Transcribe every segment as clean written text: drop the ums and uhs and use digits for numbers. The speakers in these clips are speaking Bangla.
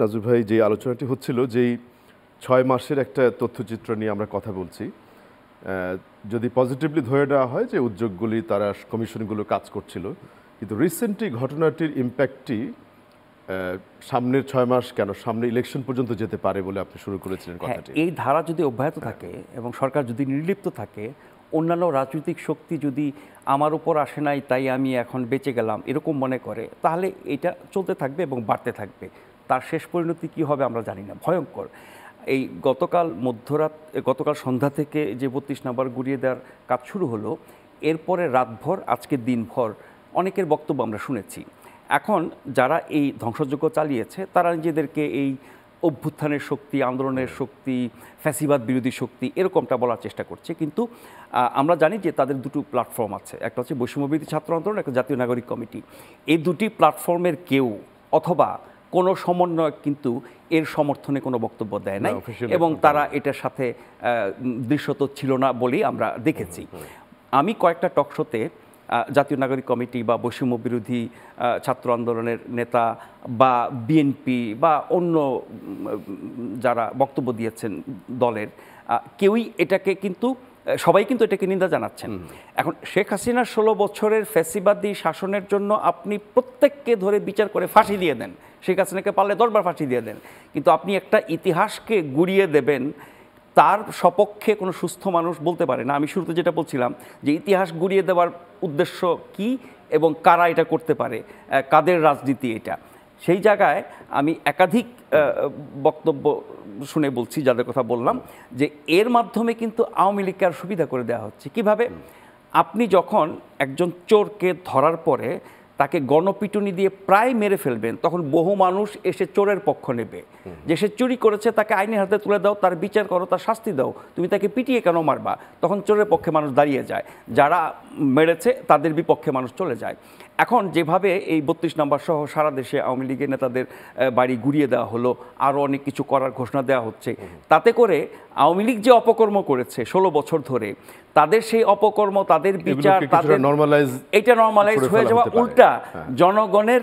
নাজুর ভাই, যে আলোচনাটি হচ্ছিল, যেই ৬ মাসের একটা তথ্যচিত্র নিয়ে আমরা কথা বলছি, যদি পজিটিভলি ধরে নেওয়া হয় যে উদ্যোগগুলি তারা কমিশনগুলো কাজ করছিল, কিন্তু রিসেন্টলি ঘটনাটির ইম্প্যাক্টটি সামনের ৬ মাস কেন সামনে ইলেকশন পর্যন্ত যেতে পারে বলে আপনি শুরু করেছিলেন কথাটি। এই ধারা যদি অব্যাহত থাকে এবং সরকার যদি নির্লিপ্ত থাকে, অন্যান্য রাজনৈতিক শক্তি যদি আমার উপর আসে নাই তাই আমি এখন বেঁচে গেলাম এরকম মনে করে, তাহলে এটা চলতে থাকবে এবং বাড়তে থাকবে। তার শেষ পরিণতি কী হবে আমরা জানি না, ভয়ঙ্কর। এই গতকাল সন্ধ্যা থেকে যে ৩২ নাম্বার গুড়িয়ে দেওয়ার কাজ শুরু হলো, এরপরে রাতভর আজকের দিনভর অনেকের বক্তব্য আমরা শুনেছি। এখন যারা এই ধ্বংসযজ্ঞ চালিয়েছে তারা নিজেদেরকে এই অভ্যুত্থানের শক্তি, আন্দোলনের শক্তি, ফ্যাসিবাদ বিরোধী শক্তি এরকমটা বলার চেষ্টা করছে, কিন্তু আমরা জানি যে তাদের দুটো প্ল্যাটফর্ম আছে, একটা হচ্ছে বৈষম্যবিরোধী ছাত্র আন্দোলন, একটা জাতীয় নাগরিক কমিটি। এই দুটি প্ল্যাটফর্মের কেউ অথবা কোনো সমন্বয় কিন্তু এর সমর্থনে কোনো বক্তব্য দেয় নাই এবং তারা এটার সাথে দৃশ্যত ছিল না বলেই আমরা দেখেছি। আমি কয়েকটা টকশোতে জাতীয় নাগরিক কমিটি বা বৈষম্য বিরোধী ছাত্র আন্দোলনের নেতা বা বিএনপি বা অন্য যারা বক্তব্য দিয়েছেন দলের, কেউই এটাকে কিন্তু সবাই কিন্তু এটাকে নিন্দা জানাচ্ছেন। এখন শেখ হাসিনার ১৬ বছরের ফ্যাসিবাদী শাসনের জন্য আপনি প্রত্যেককে ধরে বিচার করে ফাঁসি দিয়ে দেন, শেখ হাসিনাকে পারলে ১০ বার ফাঁসি দিয়ে দেন, কিন্তু আপনি একটা ইতিহাসকে গুড়িয়ে দেবেন, তার সপক্ষে কোনো সুস্থ মানুষ বলতে পারে না। আমি শুরুতে যেটা বলছিলাম যে ইতিহাস গুড়িয়ে দেওয়ার উদ্দেশ্য কি এবং কারা এটা করতে পারে, কাদের রাজনীতি এটা, সেই জায়গায় আমি একাধিক বক্তব্য শুনে বলছি, যাদের কথা বললাম, যে এর মাধ্যমে কিন্তু আওয়ামী লীগকে আর সুবিধা করে দেওয়া হচ্ছে। কিভাবে? আপনি যখন একজন চোরকে ধরার পরে তাকে গণপিটুনি দিয়ে প্রায় মেরে ফেলবেন, তখন বহু মানুষ এসে চোরের পক্ষ নেবে, যে সে চুরি করেছে তাকে আইনের হাতে তুলে দাও, তার বিচার করো, তার শাস্তি দাও, তুমি তাকে পিটিয়ে কেন মারবা? তখন চোরের পক্ষে মানুষ দাঁড়িয়ে যায়, যারা মেরেছে তাদের বিপক্ষে মানুষ চলে যায়। এখন যেভাবে এই ৩২ নম্বর সহ সারা দেশে আওয়ামী লীগের নেতাদের বাড়ি গুড়িয়ে দেওয়া হলো, আরও অনেক কিছু করার ঘোষণা দেওয়া হচ্ছে, তাতে করে আওয়ামী লীগ যে অপকর্ম করেছে ১৬ বছর ধরে, তাদের সেই অপকর্ম, তাদের বিচার, তাদের এটা নর্মালাইজ হয়ে যাওয়া, উল্টা জনগণের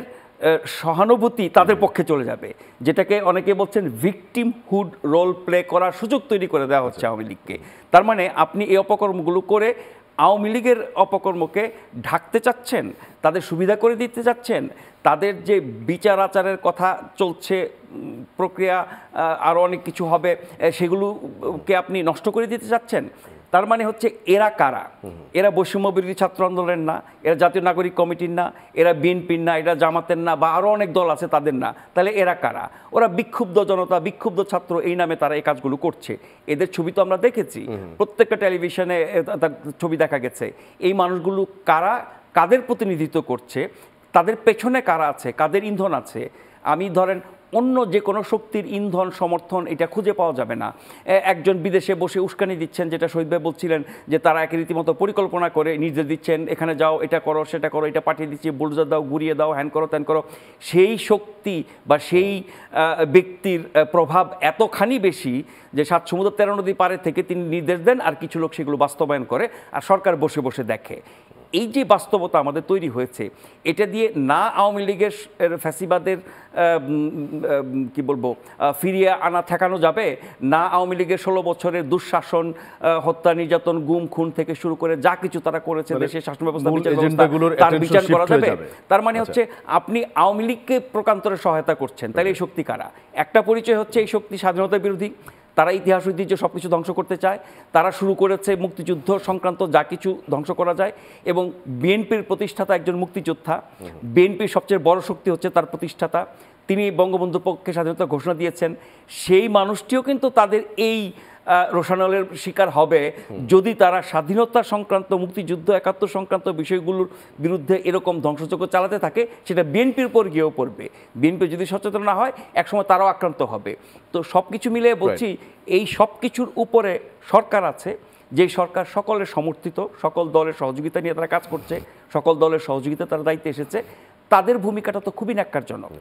সহানুভূতি তাদের পক্ষে চলে যাবে, যেটাকে অনেকে বলছেন ভিকটিমহুড রোল প্লে করার সুযোগ তৈরি করে দেওয়া হচ্ছে আওয়ামী লীগকে। তার মানে আপনি এই অপকর্মগুলো করে আওয়ামী লীগের অপকর্মকে ঢাকতে চাচ্ছেন, তাদের সুবিধা করে দিতে চাচ্ছেন, তাদের যে বিচার আচারের কথা চলছে, প্রক্রিয়া আরও অনেক কিছু হবে, সেগুলোকে আপনি নষ্ট করে দিতে চাচ্ছেন। তার মানে হচ্ছে এরা কারা? এরা বৈষম্য বিরোধী ছাত্র আন্দোলনের না, এরা জাতীয় নাগরিক কমিটির না, এরা বিএনপির না, এরা জামাতের না, বা আরও অনেক দল আছে তাদের না। তাহলে এরা কারা? ওরা বিক্ষুব্ধ জনতা, বিক্ষুব্ধ ছাত্র, এই নামে তারা এই কাজগুলো করছে। এদের ছবি তো আমরা দেখেছি, প্রত্যেকটা টেলিভিশনে ছবি দেখা গেছে। এই মানুষগুলো কারা, কাদের প্রতিনিধিত্ব করছে, তাদের পেছনে কারা আছে, কাদের ইন্ধন আছে? আমি ধরেন অন্য যে কোনো শক্তির ইন্ধন, সমর্থন এটা খুঁজে পাওয়া যাবে না। একজন বিদেশে বসে উস্কানি দিচ্ছেন, যেটা শহীদ ভাই বলছিলেন, যে তারা একে রীতিমতো পরিকল্পনা করে নির্দেশ দিচ্ছেন, এখানে যাও, এটা করো, সেটা করো, এটা পাঠিয়ে দিচ্ছি, বুলডোজার দাও, গুড়িয়ে দাও, হ্যান করো, ত্যান করো। সেই শক্তি বা সেই ব্যক্তির প্রভাব এতখানি বেশি যে ৭ সমুদ্র ১৩ নদী পারে থেকে তিনি নির্দেশ দেন, আর কিছু লোক সেগুলো বাস্তবায়ন করে, আর সরকার বসে বসে দেখে। এই যে বাস্তবতা আমাদের তৈরি হয়েছে, এটা দিয়ে না আওয়ামী লীগের ফ্যাসিবাদের কি বলবো ফিরিয়ে আনা ঠেকানো যাবে, না আওয়ামী লীগের ১৬ বছরের দুঃশাসন, হত্যা, নির্যাতন, গুম খুন থেকে শুরু করে যা কিছু তারা করেছে, দেশের শাসন ব্যবস্থা, তার বিচার করা যাবে। তার মানে হচ্ছে আপনি আওয়ামী লীগকে প্রকান্তরে সহায়তা করছেন। তাহলে এই শক্তি কারা? একটা পরিচয় হচ্ছে এই শক্তি স্বাধীনতা বিরোধী, তারা ইতিহাস ঐতিহ্য সব কিছু ধ্বংস করতে চায়, তারা শুরু করেছে মুক্তিযুদ্ধ সংক্রান্ত যা কিছু ধ্বংস করা যায়। এবং বিএনপির প্রতিষ্ঠাতা একজন মুক্তিযোদ্ধা, বিএনপির সবচেয়ে বড় শক্তি হচ্ছে তার প্রতিষ্ঠাতা, তিনি বঙ্গবন্ধুর পক্ষে স্বাধীনতা ঘোষণা দিয়েছেন। সেই মানুষটিও কিন্তু তাদের এই রোষানলের শিকার হবে যদি তারা স্বাধীনতা সংক্রান্ত, মুক্তিযুদ্ধ, ৭১ সংক্রান্ত বিষয়গুলোর বিরুদ্ধে এরকম ধ্বংসযজ্ঞ চালাতে থাকে। সেটা বিএনপির উপর গিয়েও পড়বে। বিএনপি যদি সচেতন না হয়, একসময় তারাও আক্রান্ত হবে। তো সব কিছু মিলিয়ে বলছি, এই সব কিছুর উপরে সরকার আছে, যে সরকার সকলের সমর্থিত, সকল দলের সহযোগিতা নিয়ে তারা কাজ করছে, সকল দলের সহযোগিতা তারা দায়িত্বে এসেছে। তাদের ভূমিকাটা তো খুবই ন্যাক্কারজনক।